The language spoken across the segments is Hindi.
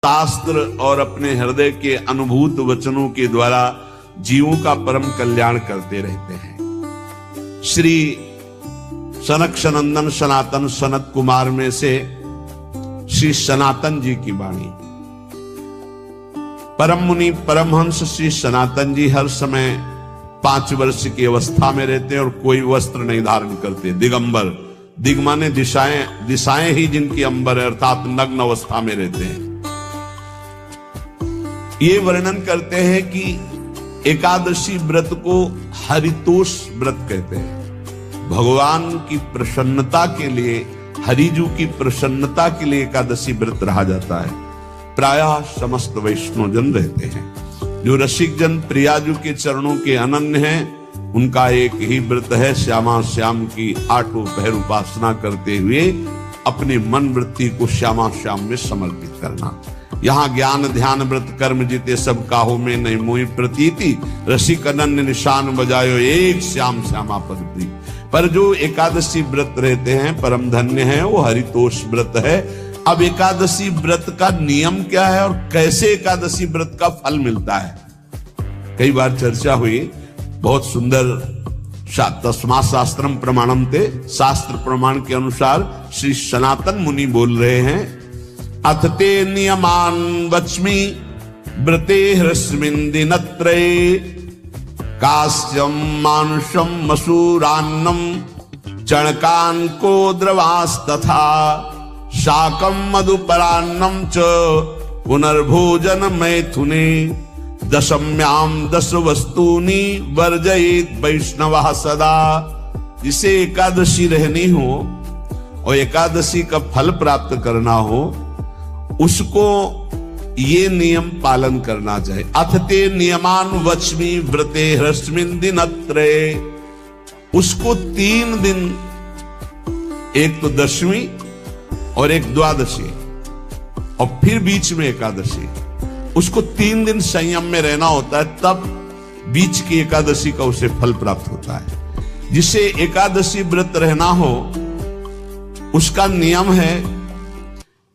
शास्त्र और अपने हृदय के अनुभूत वचनों के द्वारा जीवों का परम कल्याण करते रहते हैं। श्री सनक सनंदन सनातन सनत कुमार में से श्री सनातन जी की वाणी। परम मुनि परमहंस श्री सनातन जी हर समय 5 वर्ष की अवस्था में रहते हैं और कोई वस्त्र नहीं धारण करते। दिगंबर, दिग माने दिशाएं, दिशाएं ही जिनकी अंबर है, अर्थात नग्न अवस्था में रहते हैं। ये वर्णन करते हैं कि एकादशी व्रत को हरितोष व्रत कहते हैं। भगवान की प्रसन्नता के लिए, हरिजू की प्रसन्नता के लिए एकादशी व्रत रहा जाता है। प्रायः समस्त वैष्णव जन रहते हैं। जो रसिक जन प्रियाजू के चरणों के अनन्य हैं, उनका एक ही व्रत है, श्यामा श्याम की 8 पहर उपासना करते हुए अपने मन वृत्ति को श्यामा श्याम में समर्पित करना। यहाँ ज्ञान ध्यान व्रत कर्म जीते सब काहो में नहीं मोहि प्रतीति, रसिक अनन्य निशान बजायो एक श्याम श्यामा पद प्रीति। पर जो एकादशी व्रत रहते हैं परम धन्य है, वो हरितोष व्रत है। अब एकादशी व्रत का नियम क्या है और कैसे एकादशी व्रत का फल मिलता है, कई बार चर्चा हुई। बहुत सुंदर तस्मा शास्त्रम प्रमाणम ते, शास्त्र प्रमाण के अनुसार श्री सनातन मुनि बोल रहे हैं, अथ ते नियमान वच्मि व्रते ह्रस्मिन् दिनत्रये, कास्यं मानुषं मसूरान्नं चणकान् को द्रवास्तथा, शाकं मधुपरान्नं च पुनर्भोजन मैथुने, दशम्यां 10 वस्तूनि वर्जयेत् वैष्णवः सदा। जिसे एकादशी रहनी हो और एकादशी का फल प्राप्त करना हो, उसको ये नियम पालन करना चाहिए। अथते नियमान वच्मि व्रते ह्रस्मिन् दिनत्रये, उसको 3 दिन, एक तो दशमी और एक द्वादशी और फिर बीच में एकादशी, उसको 3 दिन संयम में रहना होता है, तब बीच की एकादशी का उसे फल प्राप्त होता है। जिसे एकादशी व्रत रहना हो, उसका नियम है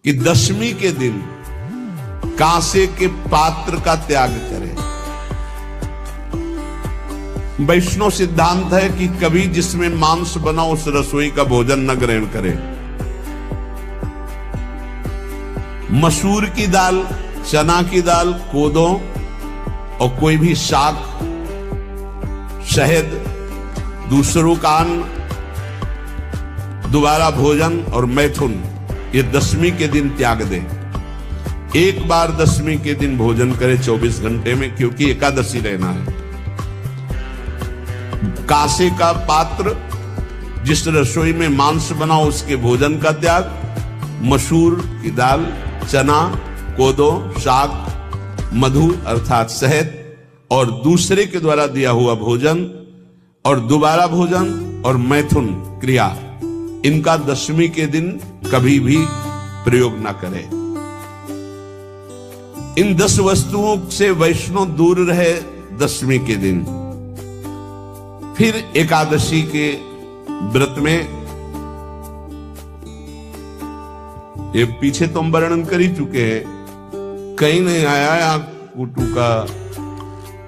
कि दशमी के दिन कांसे के पात्र का त्याग करें। वैष्णव सिद्धांत है कि कभी जिसमें मांस बना उस रसोई का भोजन न ग्रहण करें। मसूर की दाल, चना की दाल, कोदो और कोई भी शाक, शहद, दूसरों का अन्न, दोबारा भोजन और मैथुन, ये दशमी के दिन त्याग दें। एक बार दशमी के दिन भोजन करें 24 घंटे में, क्योंकि एकादशी रहना है। कांसे का पात्र, जिस रसोई में मांस बना उसके भोजन का त्याग, मसूर की दाल, चना, कोदो, शाक, मधु अर्थात शहद और दूसरे के द्वारा दिया हुआ भोजन और दोबारा भोजन और मैथुन क्रिया, इनका दशमी के दिन कभी भी प्रयोग ना करें। इन 10 वस्तुओं से वैष्णव दूर रहे दशमी के दिन। फिर एकादशी के व्रत में, ये पीछे तो हम वर्णन कर ही चुके हैं, कहीं नहीं आया यहाँ कुटू का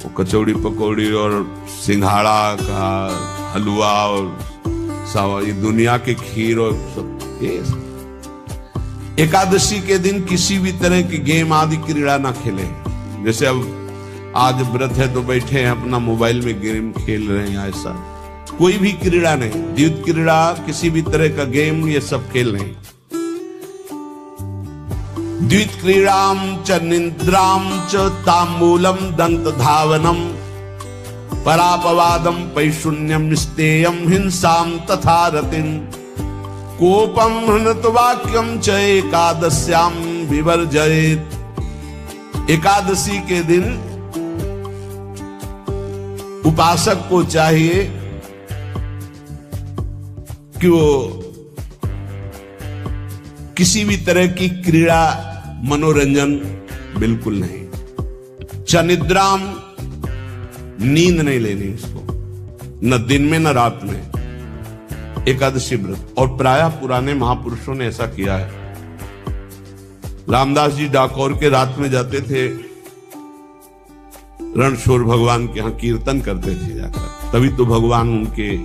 वो कचौड़ी पकौड़ी और सिंघाड़ा का हलवा और सावा, ये दुनिया के खीर और सब। एकादशी के दिन किसी भी तरह की गेम आदि क्रीड़ा ना खेलें। जैसे अब आज व्रत है तो बैठे हैं अपना मोबाइल में गेम खेल रहे हैं, ऐसा कोई भी क्रीड़ा नहीं। द्वैत क्रीड़ा, किसी भी तरह का गेम, ये सब खेल नहीं। द्वैत क्रीड़ाम च निद्राम च तांबूलम दंत धावनम, परापवादम पैशून्यम स्तेयम हिंसाम तथा रतिम, कोपम हृतवाक्यम च एकादश्याम विवर्जयेत्। एकादशी के दिन उपासक को चाहिए कि वो किसी भी तरह की क्रीड़ा, मनोरंजन बिल्कुल नहीं। चनिद्राम, नींद नहीं लेनी उसको, न दिन में न रात में। एकादशी व्रत, और प्रायः पुराने महापुरुषों ने ऐसा किया है। रामदास जी डाकोर के रात में जाते थे, रणछोड़ भगवान के यहाँ कीर्तन करते थे जाकर। तभी तो भगवान उनके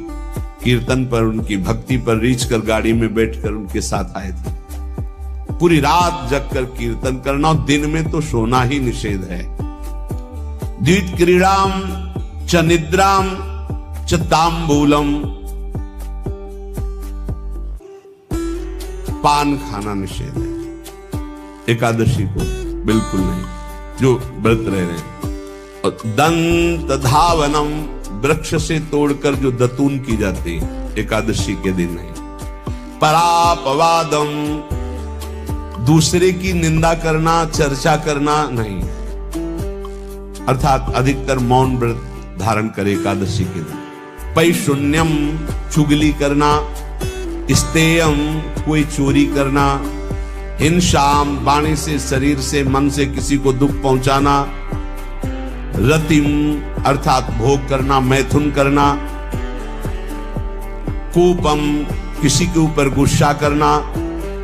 कीर्तन पर, उनकी भक्ति पर रीछ कर गाड़ी में बैठकर उनके साथ आए थे। पूरी रात जगकर कीर्तन करना, और दिन में तो सोना ही निषेध है। द्वित क्रीड़ाम च निद्राम च तांबूलम, पान खाना निषेध है एकादशी को, बिल्कुल नहीं, जो व्रत रह रहे हैं। और दंत धावनम, वृक्ष से तोड़कर जो दतून की जाती है एकादशी के दिन नहीं। परापवादम, दूसरे की निंदा करना, चर्चा करना नहीं, अर्थात अधिकतर मौन व्रत धारण करे एकादशी के दिन। पैशून्यम, चुगली करना। स्तेयम, कोई चोरी करना। हिंसाम, वाणी से, शरीर से, मन से किसी को दुख पहुंचाना। रतिम, अर्थात भोग करना, मैथुन करना। कोपम, किसी के ऊपर गुस्सा करना।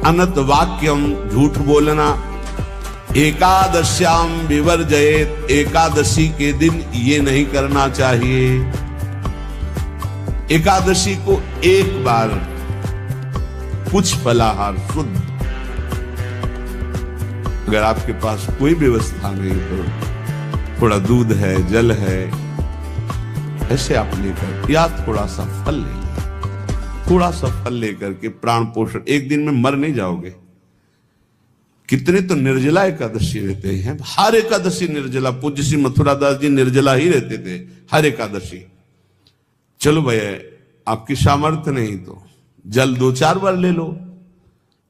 अनत वाक्यम, झूठ बोलना। एकादश्याम विवर्जयेत, एकादशी के दिन ये नहीं करना चाहिए। एकादशी को एक बार कुछ फलाहार शुद्ध, अगर आपके पास कोई व्यवस्था नहीं तो थोड़ा दूध है, जल है, ऐसे आप लेकर, या थोड़ा सा फल ले, थोड़ा सा फल लेकर के प्राण पोषण, एक दिन में मर नहीं जाओगे। कितने तो निर्जला एकादशी रहते हैं, हर एकादशी निर्जला। पूज्य श्री मथुरादास जी निर्जला ही रहते थे हर एकादशी। चलो भैया, आपकी सामर्थ्य नहीं तो जल 2-4 बार ले लो,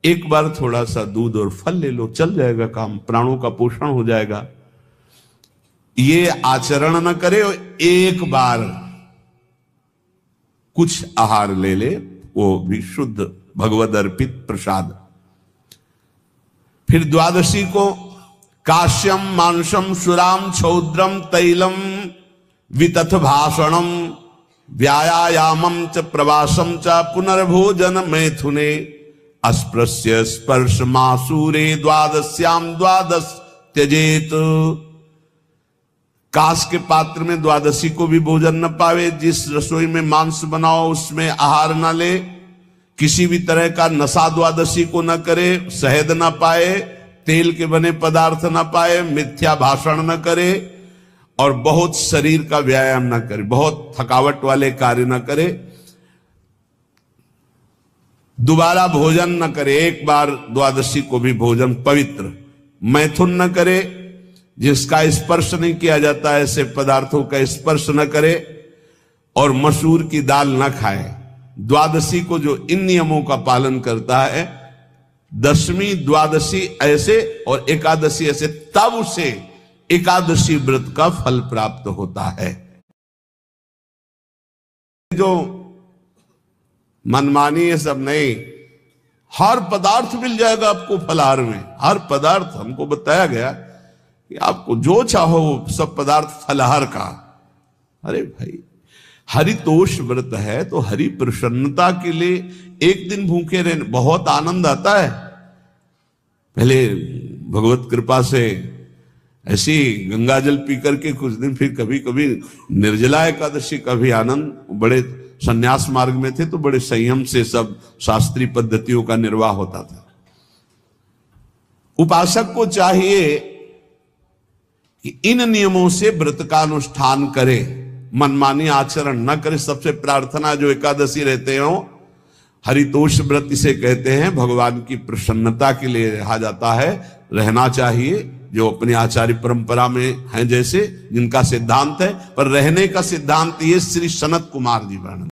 एक बार थोड़ा सा दूध और फल ले लो, चल जाएगा काम, प्राणों का पोषण हो जाएगा। ये आचरण न करे, एक बार कुछ आहार ले ले, वो भी शुद्ध भगवद अर्पित प्रसाद। फिर द्वादशी को काश्यम मांसम सुराम छौद्रम तैलम वितथ भाषणम व्यायामम च प्रवासम च पुनर्भोजन मैथुने अस्पृश्य स्पर्श मासूरे द्वादश्याम द्वादश त्यजेत। कांस के पात्र में द्वादशी को भी भोजन न पावे। जिस रसोई में मांस बनाओ उसमें आहार न ले। किसी भी तरह का नशा द्वादशी को न करे। शहद न पाए, तेल के बने पदार्थ न पाए, मिथ्या भाषण न करे और बहुत शरीर का व्यायाम न करे, बहुत थकावट वाले कार्य न करे। दोबारा भोजन न करे, एक बार द्वादशी को भी भोजन पवित्र। मैथुन न करे, जिसका स्पर्श नहीं किया जाता ऐसे पदार्थों का स्पर्श न करे, और मसूर की दाल न खाए। द्वादशी को जो इन नियमों का पालन करता है, दशमी द्वादशी ऐसे और एकादशी ऐसे, तब उसे एकादशी व्रत का फल प्राप्त होता है। जो मनमानी है सब नहीं, हर पदार्थ मिल जाएगा आपको फलाहार में। हर पदार्थ हमको बताया गया कि आपको जो चाहो सब पदार्थ फलाहार का। अरे भाई, हरितोष व्रत है तो हरि प्रसन्नता के लिए एक दिन भूखे रहने बहुत आनंद आता है। पहले भगवत कृपा से ऐसी गंगा जल पी करके कुछ दिन, फिर कभी कभी निर्जला एकादशी का भी आनंद। बड़े संन्यास मार्ग में थे तो बड़े संयम से सब शास्त्रीय पद्धतियों का निर्वाह होता था। उपासक को चाहिए कि इन नियमों से व्रत का अनुष्ठान करे, मनमानी आचरण न करे। सबसे प्रार्थना जो एकादशी रहते हो, हरितोष व्रत इसे कहते हैं, भगवान की प्रसन्नता के लिए रहा जाता है, रहना चाहिए। जो अपनी आचार्य परंपरा में हैं जैसे, जिनका सिद्धांत है, पर रहने का सिद्धांत ये श्री सनत कुमार जी वर्णन